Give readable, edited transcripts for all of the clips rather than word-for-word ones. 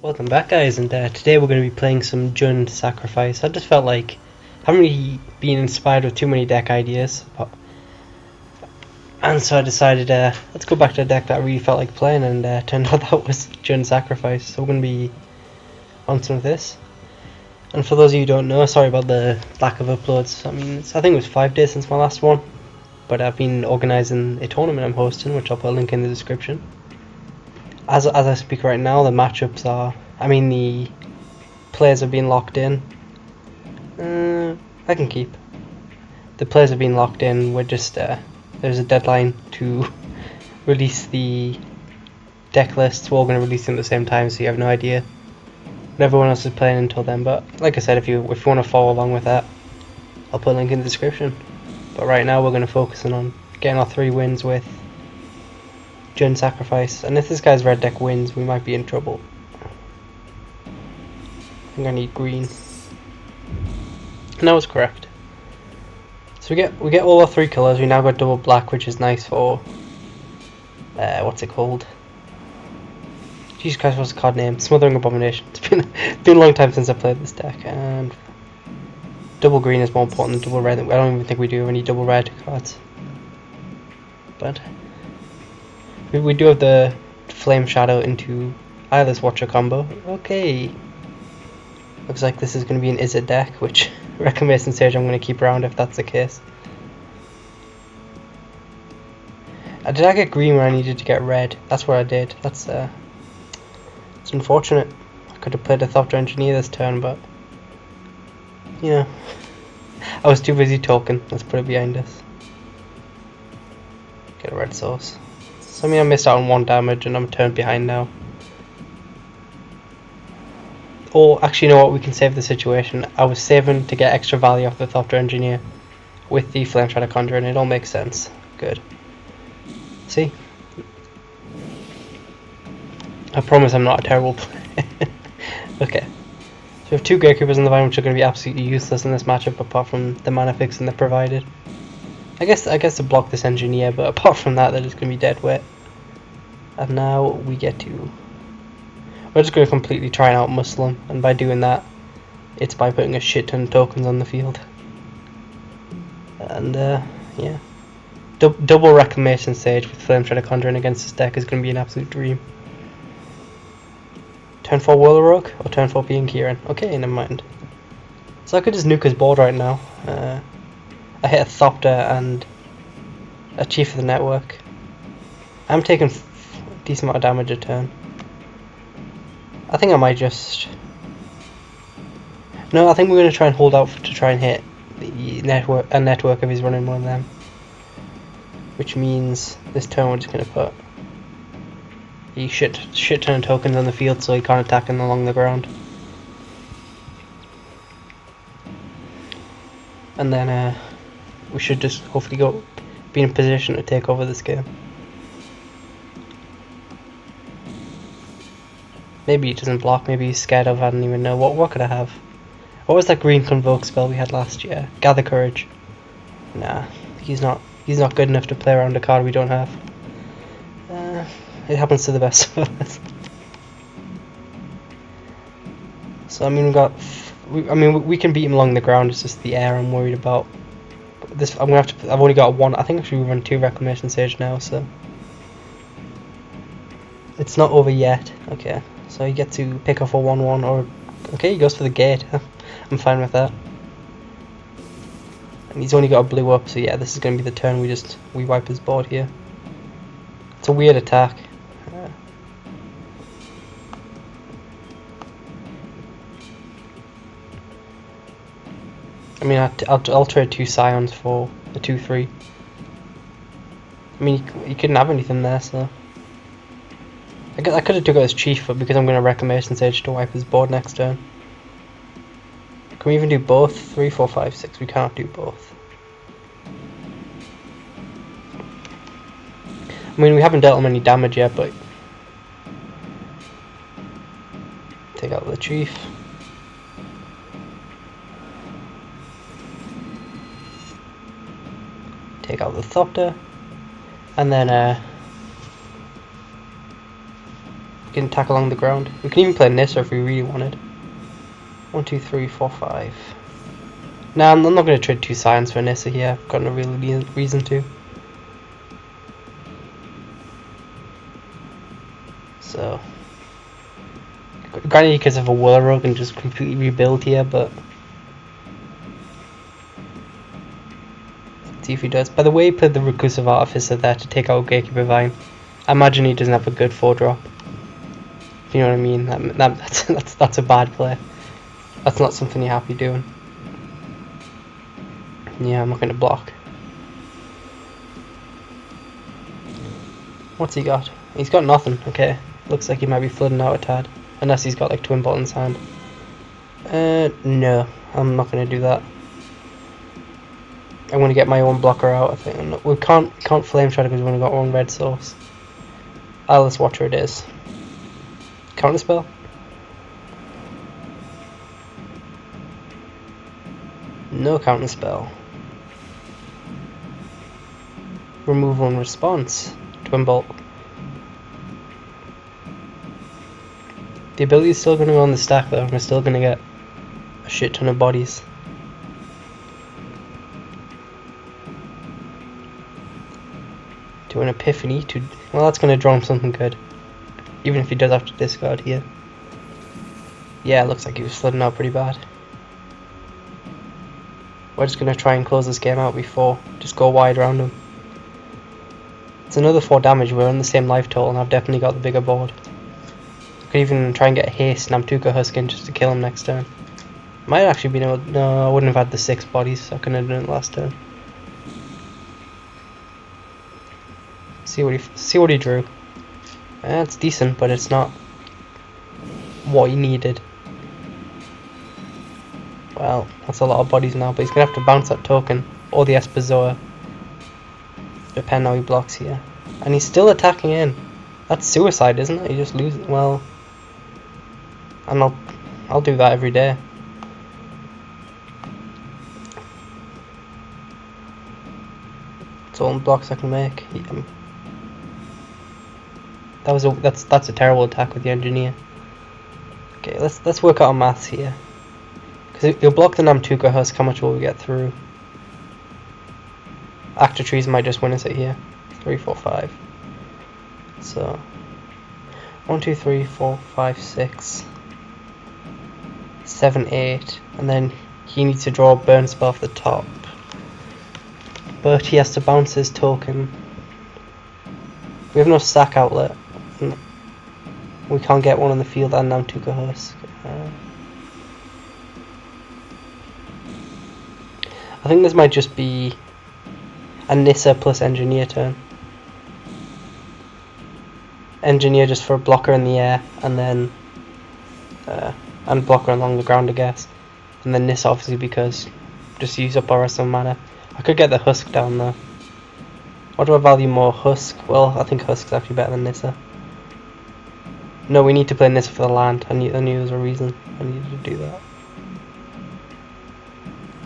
Welcome back, guys, and today we're going to be playing some Jund Sacrifice. I just felt like I haven't really been inspired with too many deck ideas, and so I decided let's go back to a deck that I really felt like playing, and turned out that was Jund Sacrifice. So we're going to be on some of this. And for those of you who don't know, sorry about the lack of uploads. I mean, I think it was 5 days since my last one, but I've been organising a tournament I'm hosting, which I'll put a link in the description. As I speak right now, the matchups are, the players have been locked in. I can keep. The players have been locked in. We're just, there's a deadline to release the deck lists. We're all going to release them at the same time, so you have no idea what everyone else is playing until then. But like I said, if you want to follow along with that, I'll put a link in the description. But right now we're going to focus on getting our 3 wins with Jund Sacrifice, and if this guy's red deck wins, we might be in trouble. I think I need green. And that was correct. So we get all our 3 colours. We now got double black, which is nice for what's it called? Jesus Christ, what's the card name? Smothering Abomination. It's been a long time since I played this deck, and double green is more important than double red. I don't even think we do have any double red cards, but we do have the Flame Shadow into Eyeless Watcher combo. Okay. Looks like this is going to be an Izzet deck, which Reclamation Sage I'm going to keep around if that's the case. Did I get green when I needed to get red? That's what I did. It's unfortunate. I could have played a Thopter Engineer this turn, but you know, I was too busy talking. Let's put it behind us. Get a red source. So I missed out on 1 damage and I'm turned behind now. Or actually, you know what, we can save the situation. I was saving to get extra value off the Thopter Engineer with the Flame Shadow Conjurer, and it all makes sense. Good. See? I promise I'm not a terrible player. Okay. So we have 2 Gatekeepers in the vine, which are going to be absolutely useless in this matchup apart from the mana fixing they're provided. I guess to block this Engineer, but apart from that, they're just going to be dead weight. And now we get to... We're just going to completely try and out-muscle him, and by doing that, it's by putting a shit ton of tokens on the field. And, yeah. Double Reclamation Sage with Flame Shadow Conjuring against this deck is going to be an absolute dream. Turn 4 Whirlrogue, or turn 4 being Kieran? Okay, never mind. So I could just nuke his board right now. I hit a Thopter and a Chief of the Network. I'm taking a decent amount of damage a turn. I think I might just... No, I think we're going to try and hold out to try and hit the network if he's running one of them. Which means this turn we're just going to put a shit ton of tokens on the field so he can't attack him along the ground. And then we should just hopefully be in a position to take over this game. Maybe he doesn't block, maybe he's scared of, I don't even know. What could I have? What was that green Convoke spell we had last year? Gather Courage. Nah, he's not good enough to play around a card we don't have. It happens to the best of us. So we can beat him along the ground, it's just the air I'm worried about. This I've only got 1, I think actually we run 2 Reclamation Sage now, so it's not over yet. Okay. So you get to pick off a 1/1, or okay, he goes for the gate. I'm fine with that. And he's only got a blue up, so yeah, this is going to be the turn we wipe his board here. It's a weird attack. I'll trade 2 Scions for a 2/3. He couldn't have anything there, so I could have took out his Chief, but because I'm going to Reclamation Sage to wipe his board next turn. Can we even do both? 3, 4, 5, 6. We can't do both. We haven't dealt him any damage yet, but take out the Chief. Take out the Thopter. And then can attack along the ground. We can even play Nissa if we really wanted. 1, 2, 3, 4, 5. Nah, I'm not going to trade 2 Scions for Nissa here. I've got no real reason to. So, granted, because of a Whirlrogue and just completely rebuild here, but let's see if he does. By the way, he played the Reclusive Artificer there to take out Gatekeeper Vine. I imagine he doesn't have a good 4-drop. If you know what I mean, that's a bad play. That's not something you're happy doing. Yeah, I'm not going to block. What's he got? He's got nothing. Okay, looks like he might be flooding out a tad, unless he's got like Twin Bolt in his hand. No, I'm not going to do that. I'm going to get my own blocker out. I think we can't flame shot because we've only got one red source. Let's watch where it is. Counter spell. No counter spell. Removal and response. Twin Bolt. The ability is still going to go on the stack though. We're still going to get a shit ton of bodies. To an Epiphany to... Well, that's going to draw him something good. Even if he does have to discard here. Yeah, it looks like he was flooding out pretty bad. We're just going to try and close this game out before. Just go wide around him. It's another 4 damage. We're on the same life total and I've definitely got the bigger board. I could even try and get a haste Namtuka Huskin just to kill him next turn. Might actually be able... No, I wouldn't have had the 6 bodies, so I couldn't have done it last turn. See what he drew. It's decent, but it's not what he needed. Well, that's a lot of bodies now, but he's gonna have to bounce that token or the Esperzoa. Depending how he blocks here, and he's still attacking in. That's suicide, isn't it? You just lose. Well, and I'll do that every day. It's all blocks I can make. Yeah. That's a terrible attack with the engineer. Okay, let's work out our maths here. Because you'll block the Namtuka Husk, how much will we get through? Actor Trees might just win us it here. 3, 4, 5. So 1, 2, 3, 4, 5, 6, 7, 8, and then he needs to draw a burn spell off the top. But he has to bounce his token. We have no sack outlet. We can't get one on the field and Namtuka Husk. I think this might just be a Nissa plus Engineer turn. Engineer just for a blocker in the air, and then and blocker along the ground, I guess. And then Nissa obviously because just use up our rest of mana. I could get the Husk down there. What do I value more, Husk? Well, I think Husk's actually better than Nissa. No, we need to play Nissa for the land. I knew there was a reason I needed to do that.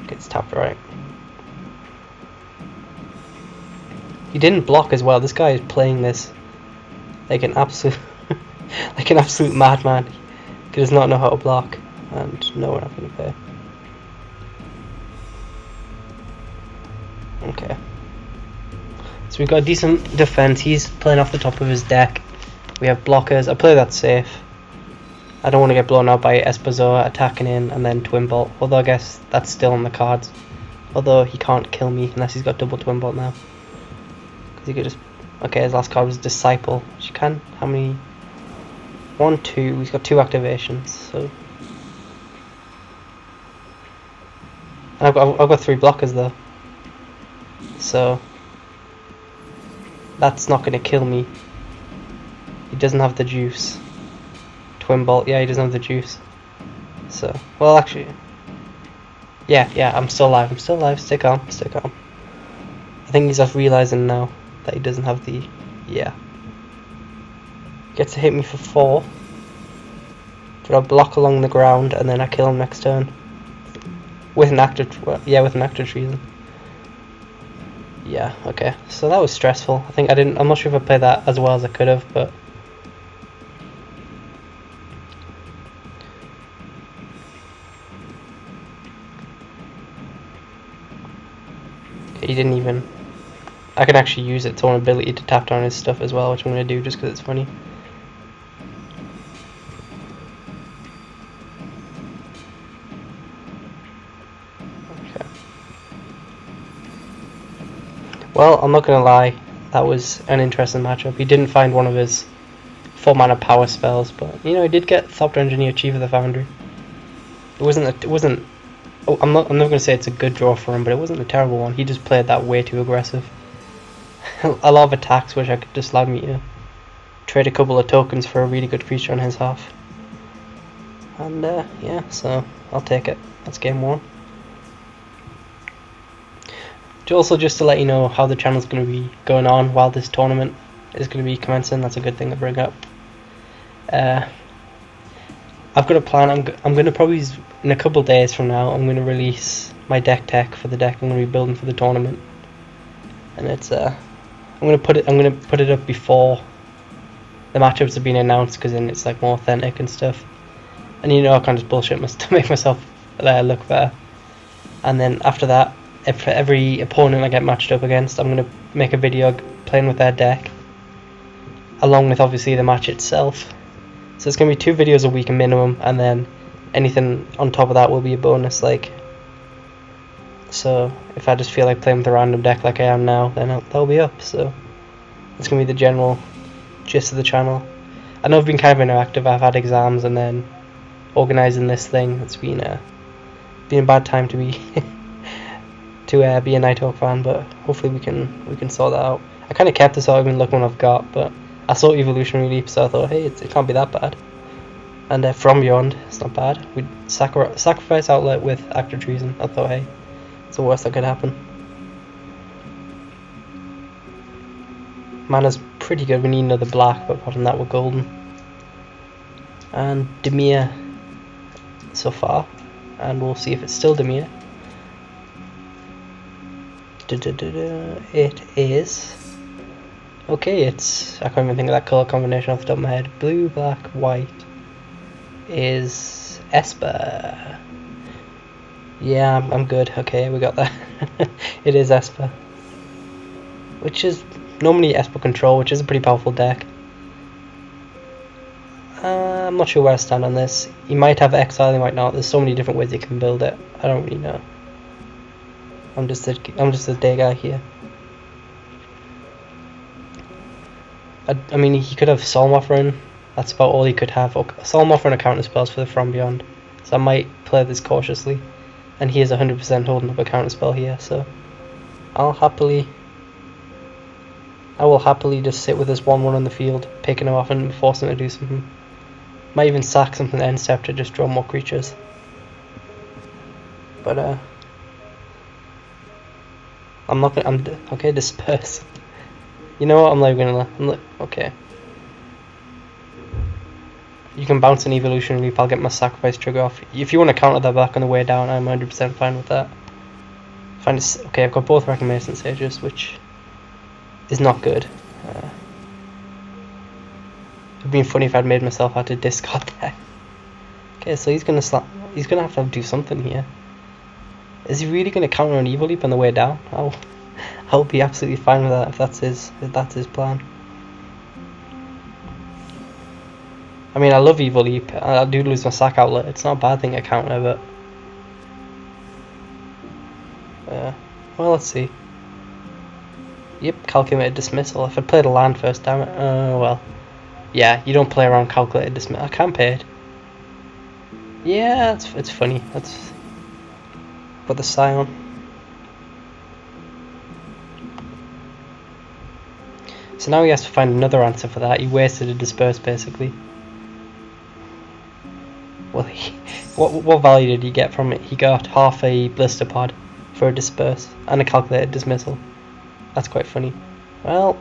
Gets tapped right. He didn't block as well. This guy is playing this like an absolute like an absolute madman. He does not know how to block, and no, we're not going to pay. Okay. So we've got a decent defense. He's playing off the top of his deck. We have blockers. I play that safe. I don't want to get blown out by Esperzoa attacking in and then Twin Bolt. Although I guess that's still on the cards. Although he can't kill me unless he's got double Twin Bolt now. Because he could just... Okay, his last card was Disciple. Which you can... How many... 1, 2. He's got 2 activations. So... And I've got 3 blockers though. So... That's not going to kill me. He doesn't have the juice. Twin Bolt, yeah, he doesn't have the juice. So, well, actually, yeah, I'm still alive. Stick on. I think he's just realizing now that he doesn't have the, yeah. Gets to hit me for 4. But I block along the ground and then I kill him next turn. With an active, with an active treason. Yeah, okay. So that was stressful. I'm not sure if I played that as well as I could have, but He didn't even... I can actually use its own ability to tap down his stuff as well, which I'm going to do just because it's funny. Okay. Well, I'm not going to lie, that was an interesting matchup. He didn't find one of his 4-mana power spells, but you know, he did get Thopter Engineer, Chief of the Foundry. It wasn't. Oh, I'm not going to say it's a good draw for him, but it wasn't a terrible one. He just played that way too aggressive. A lot of attacks, which I could just allowed me to trade a couple of tokens for a really good creature on his half. And yeah, so I'll take it. That's game 1. Also, just to let you know how the channel's going to be going on while this tournament is going to be commencing. That's a good thing to bring up. I've got a plan. I'm going to probably, in a couple of days from now, I'm going to release my deck tech for the deck I'm going to be building for the tournament. And it's I'm going to put it up before the matchups have been announced, because then it's like more authentic and stuff. And you know, I can't just bullshit to make myself look better. And then after that, for every opponent I get matched up against, I'm going to make a video playing with their deck, along with obviously the match itself. So it's going to be 2 videos a week minimum, and then anything on top of that will be a bonus. Like, so if I just feel like playing with a random deck like I am now, then that'll be up. So it's going to be the general gist of the channel. I know I've been kind of interactive. I've had exams, and then organising this thing. It's been a bad time to be to be a Nighthawk fan, but hopefully we can sort that out. I kind of kept this out, even looking what I've got, but I saw Evolutionary Leap, so I thought, hey, it can't be that bad. And From Beyond, it's not bad. We sacrifice Outlet with Act of Treason. I thought, hey, it's the worst that could happen. Mana's pretty good. We need another black, but apart from that, we're golden. And Dimir so far, and we'll see if it's still Dimir. It is. Okay, it's... I can't even think of that colour combination off the top of my head. Blue, black, white is Esper. Yeah, I'm good. Okay, we got that. It is Esper. Which is normally Esper Control, which is a pretty powerful deck. I'm not sure where I stand on this. He might have Exile, he might not. There's so many different ways you can build it. I don't really know. I'm just a day guy here. I mean, he could have Soul Offering. That's about all he could have. Soul Offering and counter spells for the From Beyond. So I might play this cautiously. And he is 100% holding up a counter spell here, so I will happily just sit with this 1/1 on the field, picking him off and forcing him to do something. Might even sack something end step to just draw more creatures. But I'm not gonna. Okay, disperse. You know what? Okay. You can bounce an Evolution Leap. I'll get my sacrifice trigger off. If you want to counter that back on the way down, I'm 100% fine with that. Okay, I've got both Reclamation Sages, which is not good. It would be funny if I'd made myself have to discard that. Okay, so he's gonna have to do something here. Is he really gonna counter an Evil Leap on the way down? I'll be absolutely fine with that if that's his plan. I mean, I love Evil Leap. I do lose my sack outlet. It's not a bad thing to counter, but well, let's see. Yep, Calculated Dismissal. If I played a land first, damn it. Well, yeah, you don't play around Calculated Dismissal. I can't pay it. Yeah, it's funny. Let's put the Scion. So now he has to find another answer for that. He wasted a Disperse, basically. Well, what value did he get from it? He got half a Blister Pod for a Disperse and a Calculated Dismissal. That's quite funny. Well,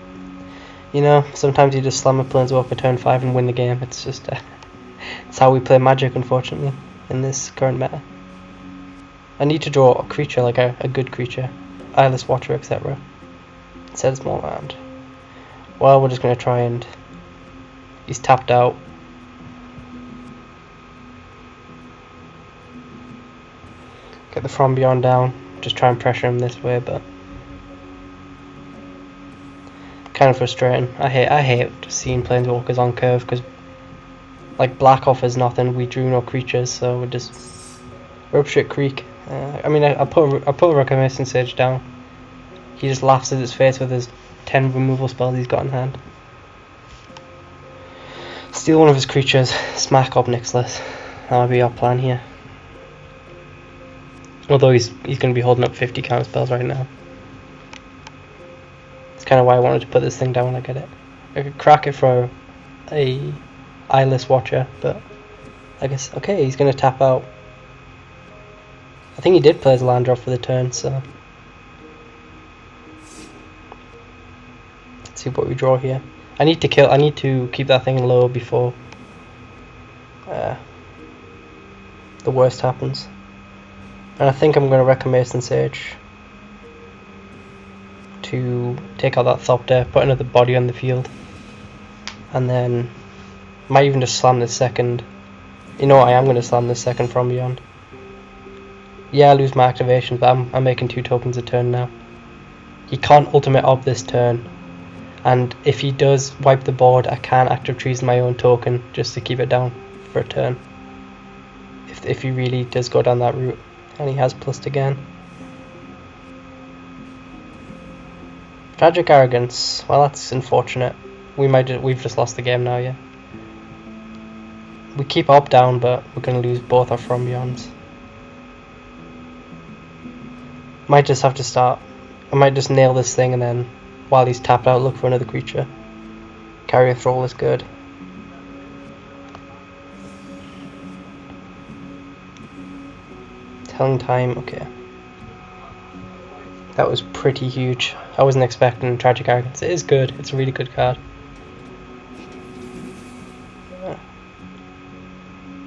you know, sometimes you just slam a Planeswalker turn 5 and win the game. It's just it's how we play Magic, unfortunately, in this current meta. I need to draw a creature, like a good creature, Eyeless Watcher, etc. Instead of small land. Well, we're just going to try and... He's tapped out. Get the From Beyond down. Just try and pressure him this way, but kind of frustrating. I hate seeing planeswalkers on curve because, like, black offers nothing. We drew no creatures, so we're up shit creek. I mean, I put a Reclamation Sage down. He just laughs at his face with his 10 removal spells he's got in hand. Steal one of his creatures, smack up Nicholas. That might be our plan here. Although he's going to be holding up 50 counter spells right now. That's kind of why I wanted to put this thing down when I get it. I could crack it for a eyeless watcher, but I guess, okay, he's going to tap out. I think he did play his land drop for the turn, so let's see what we draw here. I need to keep that thing low before the worst happens. And I think I'm going to Reclamation Sage to take out that Thopter, put another body on the field, and then might even just slam this second. You know what, I am going to slam this second from beyond. Yeah, I lose my activation, but I'm making 2 tokens a turn now. He can't ultimate ob this turn, and if he does wipe the board, I can active trees my own token just to keep it down for a turn. If he really does go down that route, and he has plussed again. Tragic Arrogance. Well, that's unfortunate. We've just lost the game now, yeah. We keep ob down, but we're going to lose both our from beyonds. Might just have to start. I might just nail this thing and then, while he's tapped out, look for another creature. Carrier Thrall is good. Telling Time, okay. That was pretty huge. I wasn't expecting Tragic Arrogance. It is good. It's a really good card.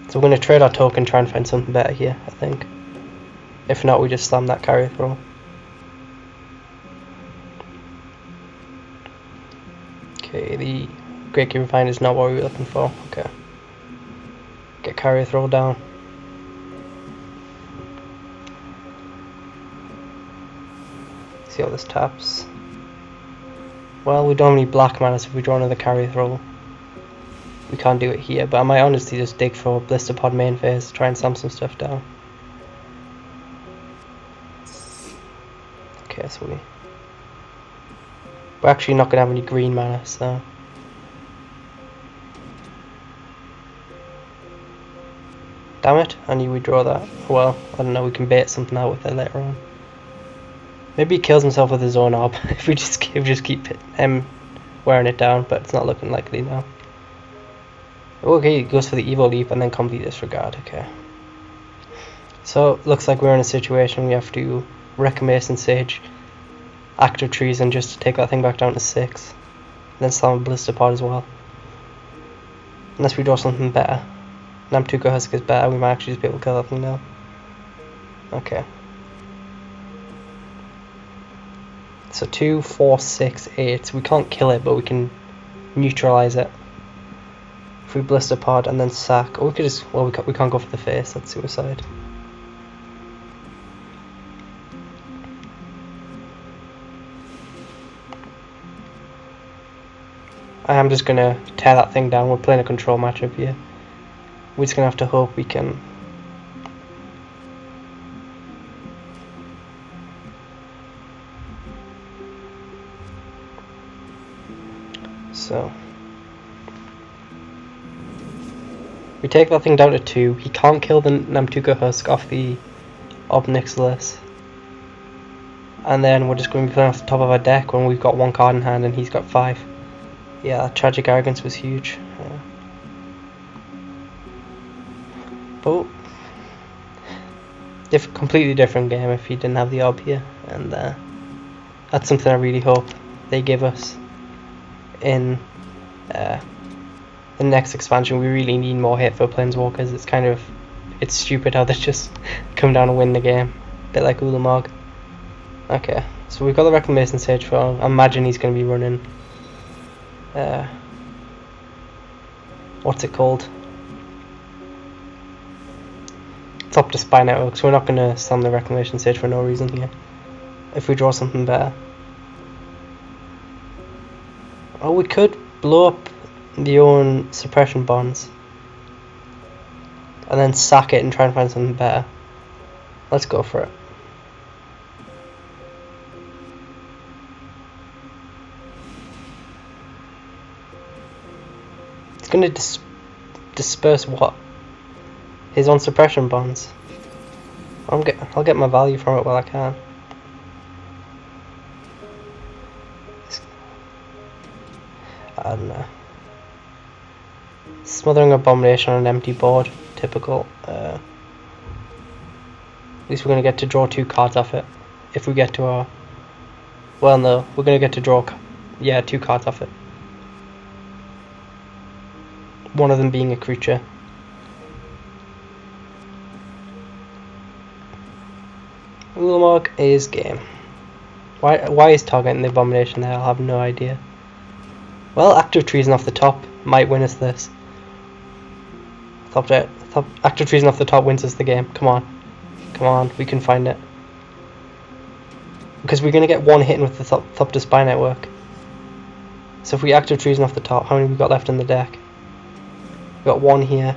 So we're going to trade our token, try and find something better here, I think. If not, we just slam that Carrier Thrall. Okay, the Great Key Refine is not what we were looking for. Okay. Get Carrier Thrall down. See how this taps. Well, we don't have any black mana, so if we draw another Carrier Thrall, we can't do it here. But I might honestly just dig for Blister Pod main phase, try and slam some stuff down. Okay, so we're actually not going to have any green mana, so damn it, I knew we'd draw that. Well, I don't know, we can bait something out with it later on. Maybe he kills himself with his own orb if we just keep him wearing it down, but it's not looking likely now. Okay, he goes for the Evil Leap and then Complete Disregard, okay. So, looks like we're in a situation we have to Reclamation Sage, active Treason just to take that thing back down to 6. And then slam a Blister Pod as well. Unless we draw something better. Namtuka Husk is better, we might actually just be able to kill that thing now. Okay. So 2, 4, 6, 8. We can't kill it, but we can neutralize it. If we Blister Pod and then sack, or we could just, well, we can't go for the face, that's suicide. I am just gonna tear that thing down. We're playing a control matchup here. We're just gonna have to hope we can. So we take that thing down to 2. He can't kill the Namtuka Husk off the Ob Nixilis. And then we're just going to be playing off the top of our deck when we've got 1 card in hand and he's got 5. Yeah, that Tragic Arrogance was huge. But completely different game if he didn't have the Ob here. And that's something I really hope they give us in the next expansion. We really need more hit for Planeswalkers. It's stupid how they just come down and win the game. A bit like Ulamog. Okay, so we've got the Reclamation Sage for. I imagine he's going to be running. What's it called? It's up to Spy Network, so we're not going to slam the Reclamation Sage for no reason here. If we draw something better. Oh, we could blow up the own suppression bonds. And then sack it and try and find something better. Let's go for it. It's going to disperse what? His own suppression bonds. I'll get my value from it while I can. I don't know. Smothering Abomination on an empty board. Typical. At least we're going to get to draw 2 cards off it. If we get to our... Well, no. We're going to get to draw... Yeah, 2 cards off it. One of them being a creature. Ulamog is game. Why is targeting the Abomination there? I'll have no idea. Well, Active Treason off the top might win us this. Active Treason off the top wins us the game. Come on. Come on, we can find it. Because we're going to get one hit with the Thopter Spy Network. So if we Active Treason off the top, how many have we got left in the deck? We've got 1 here.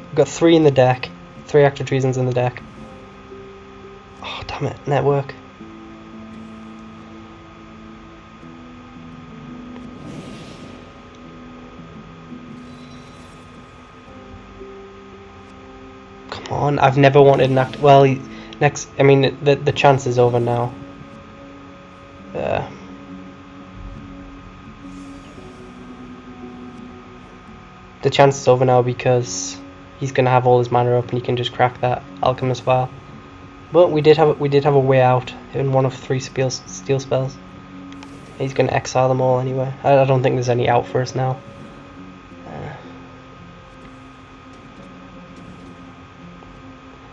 We've got 3 in the deck. 3 Active Treasons in the deck. Oh, damn it. Network. Come on, I've never wanted an act. Well, next. I mean, the chance is over now. The chance is over now because he's gonna have all his mana up and he can just crack that Alchemist Vial. But we did have a way out in one of 3 steel spells. He's gonna exile them all anyway. I don't think there's any out for us now.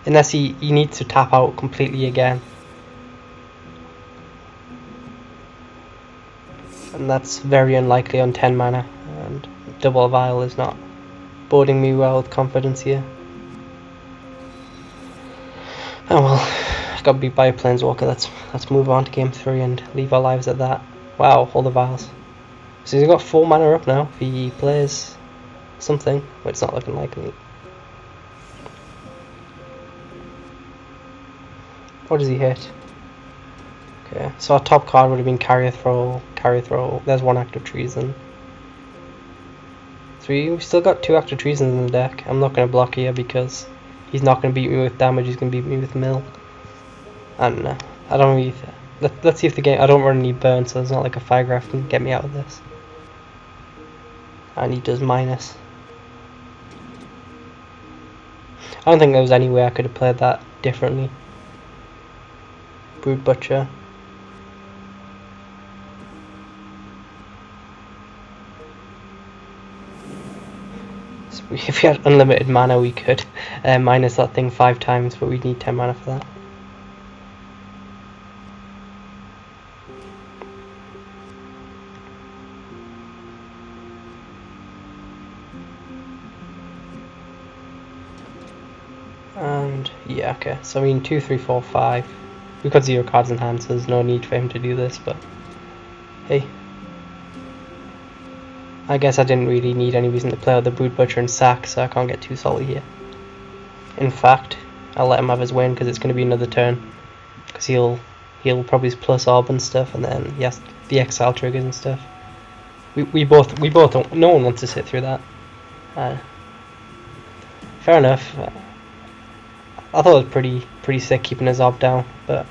Unless he needs to tap out completely again. And that's very unlikely on 10 mana, and Double Vial is not boding me well with confidence here. Oh well, I got beat by a Planeswalker. Let's move on to game 3 and leave our lives at that. Wow, all the vials. So he's got 4 mana up now if he plays something, but it's not looking likely. What does he hit? Okay, so our top card would have been Carrier Throw. There's 1 Active Treason. So we've still got 2 Active Treasons in the deck. I'm not going to block here because he's not going to beat me with damage, he's going to beat me with mill. I don't know. I don't really... Let's see if the game... I don't run any burn, so it's not like a Firegraph can get me out of this. And he does minus. I don't think there was any way I could have played that differently. Brood Butcher. So if we had unlimited mana we could minus that thing 5 times, but we'd need 10 mana for that. And yeah, okay, so I mean 2, 3, 4, 5. We've got 0 cards in hand, so there's no need for him to do this, but hey. I guess I didn't really need any reason to play out the Brood Butcher and sack, so I can't get too salty here. In fact, I'll let him have his win because it's going to be another turn. Because he'll probably plus orb and stuff, and then yes, the exile triggers and stuff. We both don't, no one wants to sit through that. Fair enough. I thought it was pretty sick keeping his orb down, but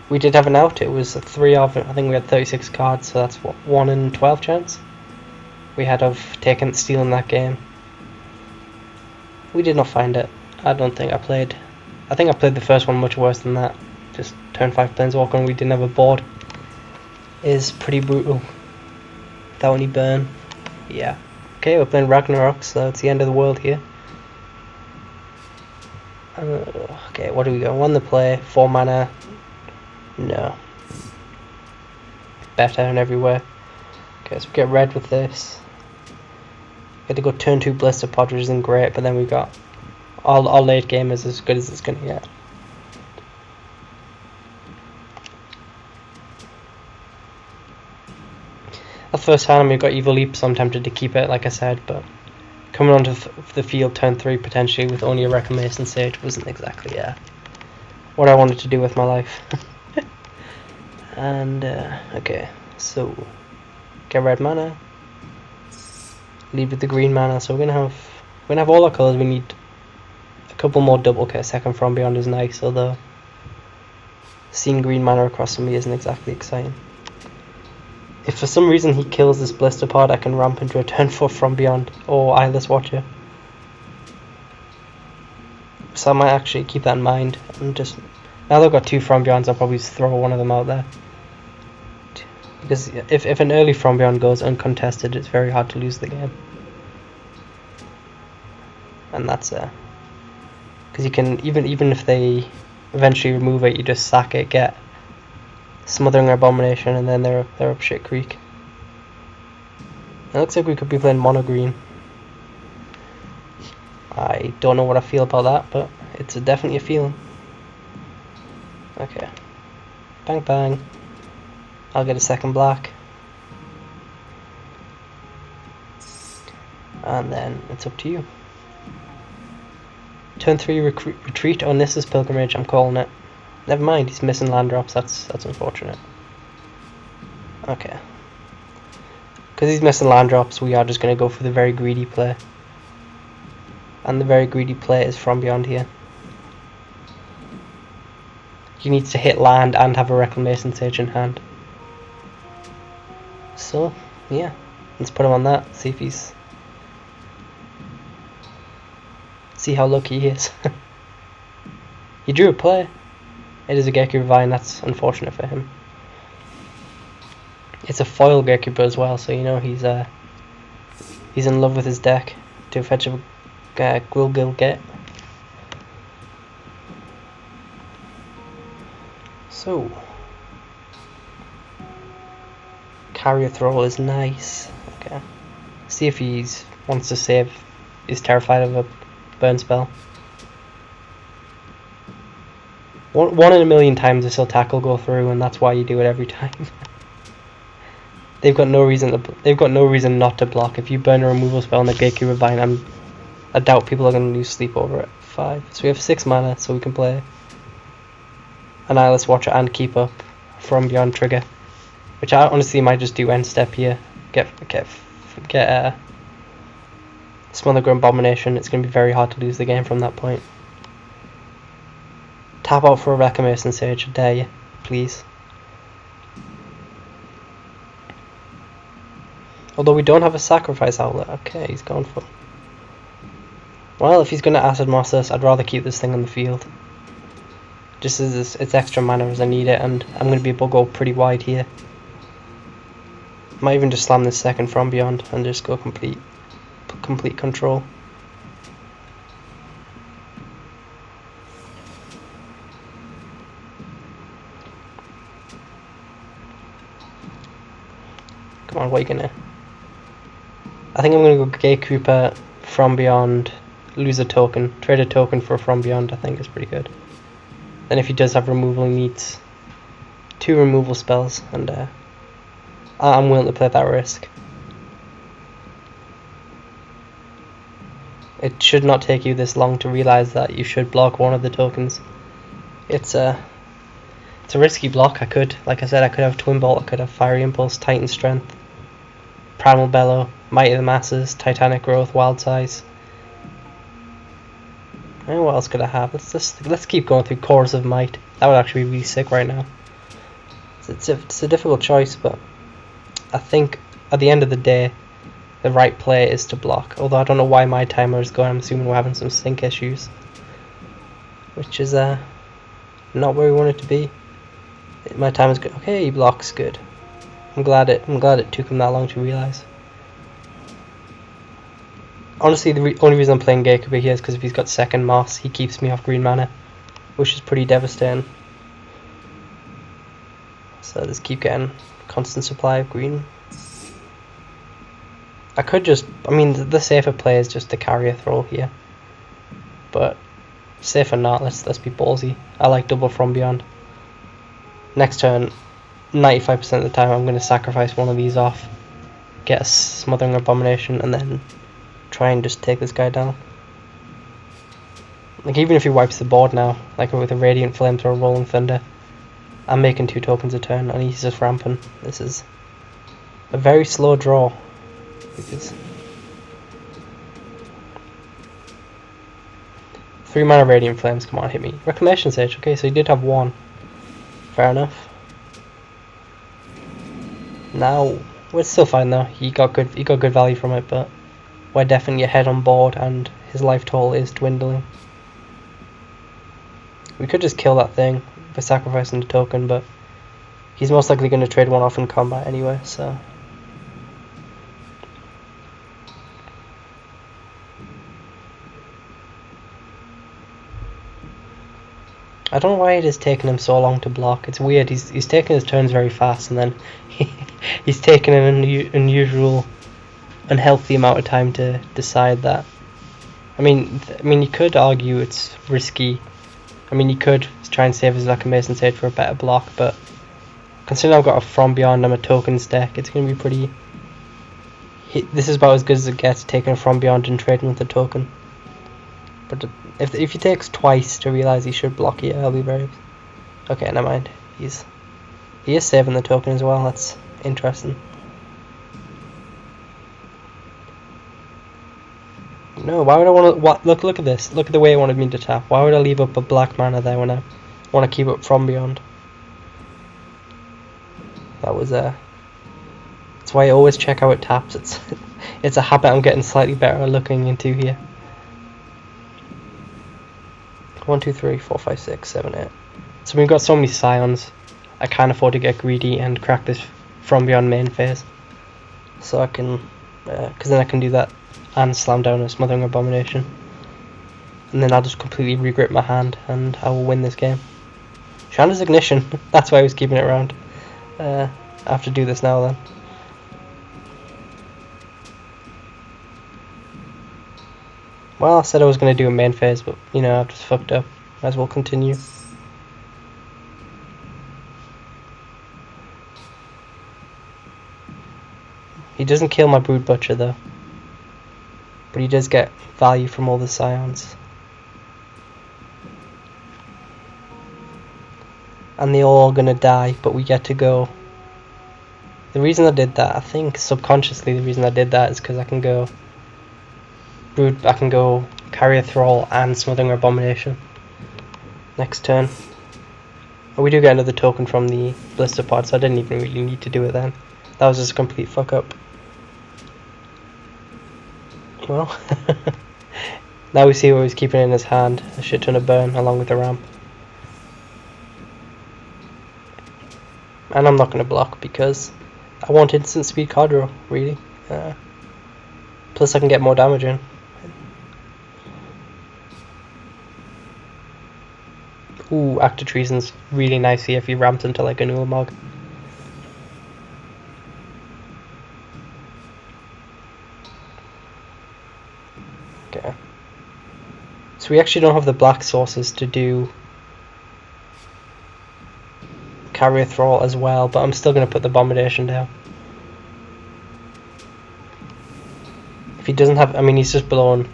we did have an out. It was a 3 of, I think we had 36 cards, so that's what, 1 in 12 chance we had of stealing that game. We did not find it. I think I played the first one much worse than that. Just turn 5 Planeswalker and we didn't have a board. Is pretty brutal. Without any burn. Yeah. Okay, we're playing Ragnarok, so it's the end of the world here. Okay, what do we got? 1 to play, 4 mana. No. Better in every way. Okay, so we get red with this. Get to go turn 2 Blister Pod, which isn't great, but then we got all late game is as good as it's gonna get. first hand we've got Evil Leap, so I'm tempted to keep it, like I said, but coming onto the field turn 3 potentially with only a Reclamation Sage wasn't exactly what I wanted to do with my life. And okay, so get red mana, leave with the green mana. So we're gonna have all our colours. We need a couple more double. Okay, second from beyond is nice, although seeing green mana across from me isn't exactly exciting. If for some reason he kills this Blister Pod, I can ramp into a turn 4 from beyond or Eyeless Watcher. So I might actually keep that in mind. And just now that I've got 2 from beyonds, I'll probably just throw one of them out there. Because if an early from beyond goes uncontested, it's very hard to lose the game. And that's because you can even if they eventually remove it, you just sack it, get Smothering Abomination, and then they're up shit creek. It looks like we could be playing mono green. I don't know what I feel about that, but it's definitely a feeling. Okay. Bang bang. I'll get a second black. And then it's up to you. Turn 3 retreat on this is Pilgrimage, I'm calling it. Never mind, he's missing land drops, that's unfortunate. Okay. Because he's missing land drops, we are just going to go for the very greedy play. And the very greedy play is from beyond here. He needs to hit land and have a Reclamation Sage in hand. So, yeah, let's put him on that, see if he's... see how lucky he is. He drew a play. It is a Geku Vine, that's unfortunate for him. It's a foil Geku as well, so you know he's in love with his deck to fetch a Gwilgil Get. So, Carrier Thrall is nice. Okay, see if he wants to save. He's terrified of a burn spell. One in a million times this will tackle go through, and that's why you do it every time. They've got no reason not to block. If you burn a removal spell on the Geku Revine, I doubt people are going to lose sleep over it. 5. So we have 6 mana, so we can play an Eyeless Watcher and keep up from beyond trigger, which I honestly might just do end step here. Get Smothering Abomination. It's going to be very hard to lose the game from that point. Tap out for a Reclamation Sage, I dare you, please. Although we don't have a Sacrifice Outlet. Okay, he's gone for... Well, if he's going to Acid Moss us, I'd rather keep this thing on the field. Just as it's extra mana as I need it, and I'm going to be able to go pretty wide here. Might even just slam this second from beyond and just go complete control. Come on, what are you gonna... I think I'm gonna go Gatekeeper from beyond, lose a token, trade a token for from beyond. I think is pretty good. Then if he does have removal, he needs 2 removal spells, and I'm willing to play that risk. It should not take you this long to realize that you should block one of the tokens. It's a risky block. Like I said, I could have Twin Bolt, I could have Fiery Impulse, Titan Strength, Primal Bellow, Might of the Masses, Titanic Growth, Wild Size. And what else could I have? Let's keep going through Chorus of Might. That would actually be really sick right now. It's a difficult choice, but I think at the end of the day, the right play is to block. Although I don't know why my timer is going. I'm assuming we're having some sync issues, which is not where we want it to be. My time is good. Okay, he blocks good. I'm glad it took him that long to realize. Honestly, the only reason I'm playing Gakuba here is because if he's got second Moss, he keeps me off green mana, which is pretty devastating. So just keep getting constant supply of green. I could just, the safer play is just to Carrier Thrall here, but safe or not, let's be ballsy. I like double from beyond. Next turn, 95% of the time I'm going to sacrifice one of these off get a Smothering Abomination and then try and just take this guy down. Like, even if he wipes the board now, like with a Radiant Flames or a Rolling Thunder, I'm making 2 tokens a turn and he's just ramping. This is a very slow draw. Because 3 mana Radiant Flames, come on, hit me. Reclamation Sage, okay, so he did have 1. Fair enough. Now, we're still fine though. He got good value from it, but we're definitely ahead on board and his life total is dwindling. We could just kill that thing by sacrificing the token, but he's most likely going to trade 1 off in combat anyway, so... I don't know why it is taking him so long to block. It's weird. He's taking his turns very fast, and then he's taking an unusual, unhealthy amount of time to decide that. I mean, you could argue it's risky. I mean, you could try and save his Reclamation Sage for a better block, but considering I've got a From Beyond and a tokens deck, it's going to be pretty... This is about as good as it gets, taking a From Beyond and trading with the token. But if he takes twice to realise he should block here, I'll be very... Okay, never mind. He is saving the token as well, that's interesting. No, why would I want to... Look at this. Look at the way it wanted me to tap. Why would I leave up a black mana there when I want to keep it From Beyond? That was that's why I always check how it taps. It's a habit I'm getting slightly better at looking into here. 1, 2, 3, 4, 5, 6, 7, 8. So we've got so many Scions, I can't afford to get greedy and crack this From Beyond main phase. So I can, because then I can do that and slam down a Smothering Abomination. And then I'll just completely regrip my hand and I will win this game. Chandra's Ignition, that's why I was keeping it around. I have to do this now then. Well, I said I was going to do a main phase, but, you know, I've just fucked up. Might as well continue. He doesn't kill my Brood Butcher, though. But he does get value from all the Scions. And they're all going to die, but we get to go. The reason I did that, I think subconsciously the reason I did that is because I can go... I can go Carrier Thrall and Smothering Abomination next turn. Oh, we do get another token from the Blister Pod, so I didn't even really need to do it then. That was just a complete fuck up. Well, now we see what he's keeping in his hand, a shit ton of burn along with the ramp. And I'm not going to block because I want instant speed card draw, really. Plus I can get more damage in. Ooh, Act of Treason's really nice here if he ramps into like an Ulamog. Okay. So we actually don't have the black sources to do Carrier Thrall as well, but I'm still going to put the Abomination down. If he doesn't have, I mean, he's just blown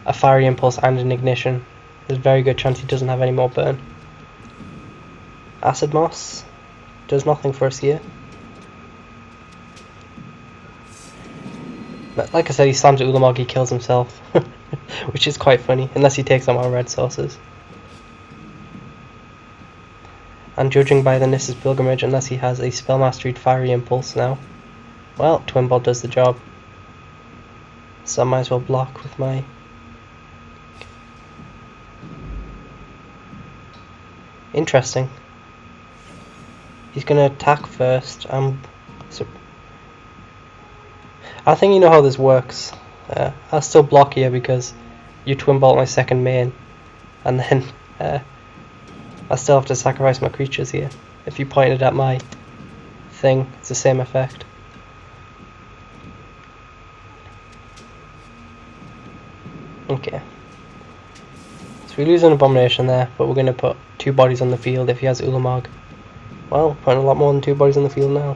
a Fiery Impulse and an Ignition. There's a very good chance he doesn't have any more burn. Acid Moss does nothing for us here. But like I said, he slams at Ulamog, he kills himself. Which is quite funny, unless he takes on our red sources. And judging by the Nissa's Pilgrimage, unless he has a Spell Mastered Fiery Impulse now, well, Twin Ball does the job. So I might as well block with my... Interesting. He's going to attack first. So I think you know how this works. I'll still block here because you Twin Bolt my second main. And then I still have to sacrifice my creatures here. If you pointed at my thing, it's the same effect. Okay. So we lose an Abomination there, but we're going to put 2 bodies on the field if he has Ulamog. Well, putting a lot more than 2 bodies on the field now.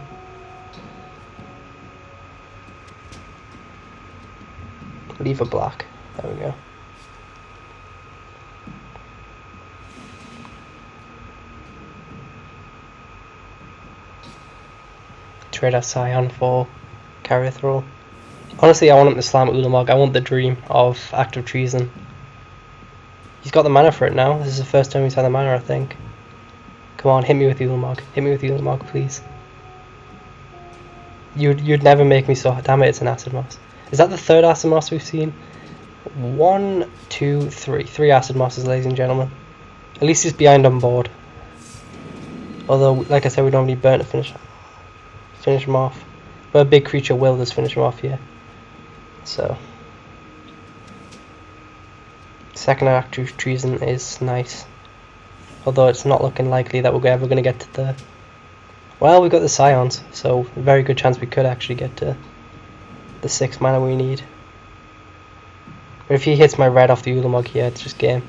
leave a black. There we go. Trade a Scion for carry throw. Honestly, I want him to slam Ulamog. I want the dream of active treason. He's got the mana for it now. This is the first time he's had the mana, I think. Come on, hit me with Ulamog. Hit me with Ulamog, please. You'd never make me so... Damn it, it's an Acid Moss. Is that the third Acid Moss we've seen? 1, 2, 3. 3 Acid Mosses, ladies and gentlemen. At least he's behind on board. Although, like I said, we don't need burn to finish him off. But a big creature will just finish him off here. So... Second active treason is nice. Although it's not looking likely that we're ever going to get to the... Well, we've got the Scions, so a very good chance we could actually get to the 6 mana we need. But if he hits my red off the Ulamog here, it's just game.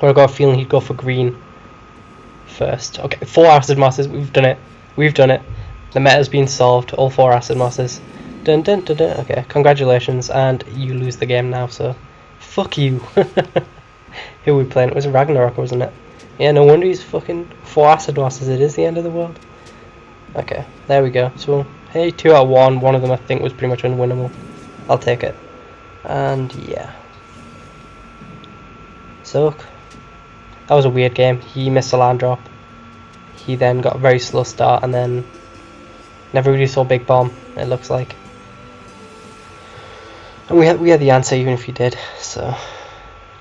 I've got a feeling he'd go for green first. Okay, 4 Acid Mosses, we've done it. We've done it. The meta's been solved, all 4 Acid Mosses. Dun dun dun dun. Okay, congratulations, and you lose the game now, so fuck you. Who are we playing? It was Ragnarok, wasn't it? Yeah, no wonder he's fucking 4 Acid Mosses. It is the end of the world. Okay, there we go. So, hey, 2 out of 1. One of them I think was pretty much unwinnable. I'll take it. And yeah. So, that was a weird game. He missed a land drop. He then got a very slow start and then never really saw Big Bomb, it looks like. And we had the answer even if he did. So,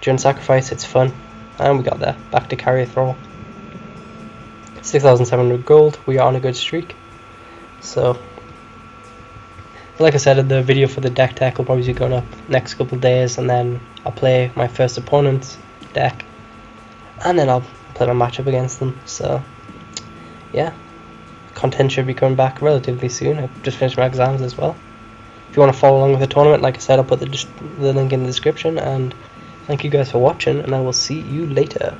during sacrifice, it's fun. And we got there. Back to carry throw. 6,700 gold. We are on a good streak. So, like I said, the video for the deck tech will probably be going up next couple of days, and then I'll play my first opponent's deck, and then I'll play my matchup against them. So, yeah, content should be coming back relatively soon. I've just finished my exams as well. If you want to follow along with the tournament, like I said, I'll put the link in the description, and thank you guys for watching, and I will see you later.